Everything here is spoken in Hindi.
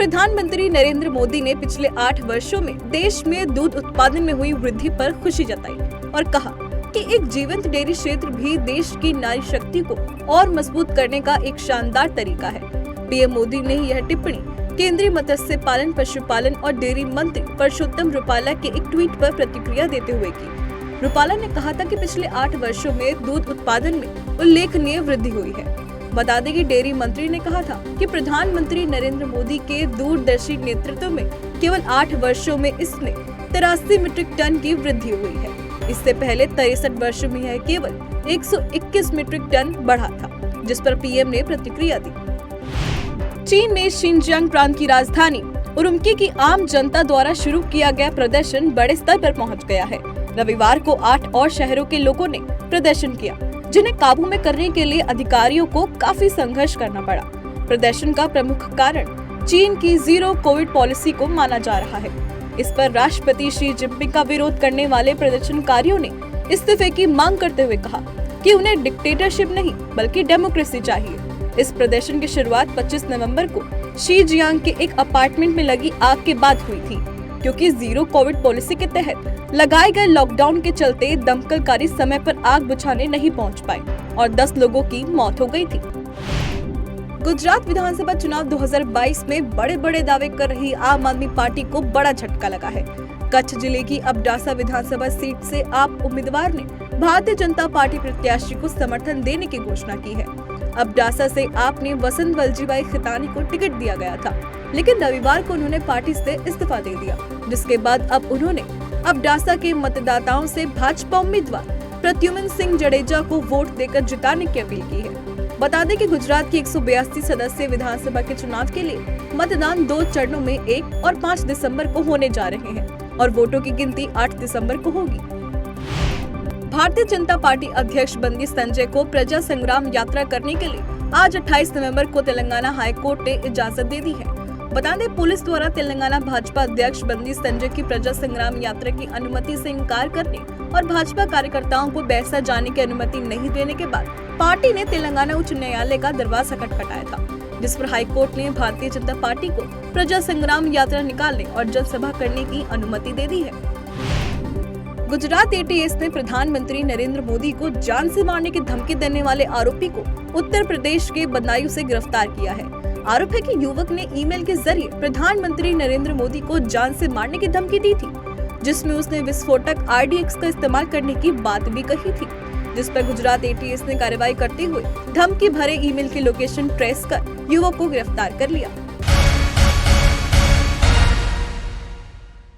प्रधानमंत्री नरेंद्र मोदी ने पिछले 8 वर्षों में देश में दूध उत्पादन में हुई वृद्धि पर खुशी जताई और कहा कि एक जीवंत डेयरी क्षेत्र भी देश की नारी शक्ति को और मजबूत करने का एक शानदार तरीका है। पीएम मोदी ने यह टिप्पणी केंद्रीय मत्स्य पालन, पशुपालन और डेयरी मंत्री परषोत्तम रुपाला के एक ट्वीट पर प्रतिक्रिया देते हुए की। रुपाला ने कहा था कि पिछले 8 वर्षों में दूध उत्पादन में उल्लेखनीय वृद्धि हुई है। बता दें कि डेयरी मंत्री ने कहा था कि प्रधानमंत्री नरेंद्र मोदी के दूरदर्शी नेतृत्व में केवल 8 वर्षों में इसमें 83 मीट्रिक टन की वृद्धि हुई है। इससे पहले 63 वर्षों में यह केवल 121 मीट्रिक टन बढ़ा था, जिस पर पीएम ने प्रतिक्रिया दी। चीन में शिनजियांग प्रांत की राजधानी उरुमकी की आम जनता द्वारा शुरू किया गया प्रदर्शन बड़े स्तर पर पहुंच गया है। रविवार को 8 और शहरों के लोगों ने प्रदर्शन किया, जिन्हें काबू में करने के लिए अधिकारियों को काफी संघर्ष करना पड़ा। प्रदर्शन का प्रमुख कारण चीन की जीरो कोविड पॉलिसी को माना जा रहा है। इस पर राष्ट्रपति शी जिनपिंग का विरोध करने वाले प्रदर्शनकारियों ने इस्तीफे की मांग करते हुए कहा कि उन्हें डिक्टेटरशिप नहीं बल्कि डेमोक्रेसी चाहिए। इस प्रदर्शन की शुरुआत 25 नवंबर को शिनजियांग के एक अपार्टमेंट में लगी आग के बाद हुई थी, क्योंकि जीरो कोविड पॉलिसी के तहत लगाए गए लॉकडाउन के चलते दमकलकारी समय पर आग बुझाने नहीं पहुंच पाए और 10 लोगों की मौत हो गई थी। गुजरात विधानसभा चुनाव 2022 में बड़े बड़े दावे कर रही आम आदमी पार्टी को बड़ा झटका लगा है। कच्छ जिले की अबडासा विधानसभा सीट से आप उम्मीदवार ने भारतीय जनता पार्टी प्रत्याशी को समर्थन देने की घोषणा की है। अबडासा से आपने वसंत वलजीभाई खितानी को टिकट दिया गया था, लेकिन रविवार को उन्होंने पार्टी से इस्तीफा दे दिया, जिसके बाद अब उन्होंने अबडासा के मतदाताओं से भाजपा उम्मीदवार प्रद्युम्न सिंह जडेजा को वोट देकर जिताने की अपील की है। बता दें कि गुजरात की 182 सदस्यीय विधानसभा के चुनाव के लिए मतदान 2 चरणों में 1 और 5 दिसंबर को होने जा रहे हैं और वोटों की गिनती 8 दिसंबर को होगी। भारतीय जनता पार्टी अध्यक्ष बंदी संजय को प्रजा संग्राम यात्रा करने के लिए आज 28 नवंबर को तेलंगाना हाईकोर्ट ने इजाजत दे दी है। बता दें, पुलिस द्वारा तेलंगाना भाजपा अध्यक्ष बंदी संजय की प्रजा संग्राम यात्रा की अनुमति से इनकार करने और भाजपा कार्यकर्ताओं को बैरसा जाने की अनुमति नहीं देने के बाद पार्टी ने तेलंगाना उच्च न्यायालय का दरवाजा खटखटाया था, जिस पर हाईकोर्ट ने भारतीय जनता पार्टी को प्रजा संग्राम यात्रा निकालने और जनसभा करने की अनुमति दे दी है। गुजरात एटीएस ने प्रधानमंत्री नरेंद्र मोदी को जान से मारने की धमकी देने वाले आरोपी को उत्तर प्रदेश के बदायूं से गिरफ्तार किया है। आरोप है कि युवक ने ईमेल के जरिए प्रधानमंत्री नरेंद्र मोदी को जान से मारने की धमकी दी थी, जिसमें उसने विस्फोटक RDX का इस्तेमाल करने की बात भी कही थी, जिस पर गुजरात एटीएस ने कार्रवाई करते हुए धमकी भरे ईमेल की लोकेशन ट्रेस कर युवक को गिरफ्तार कर लिया।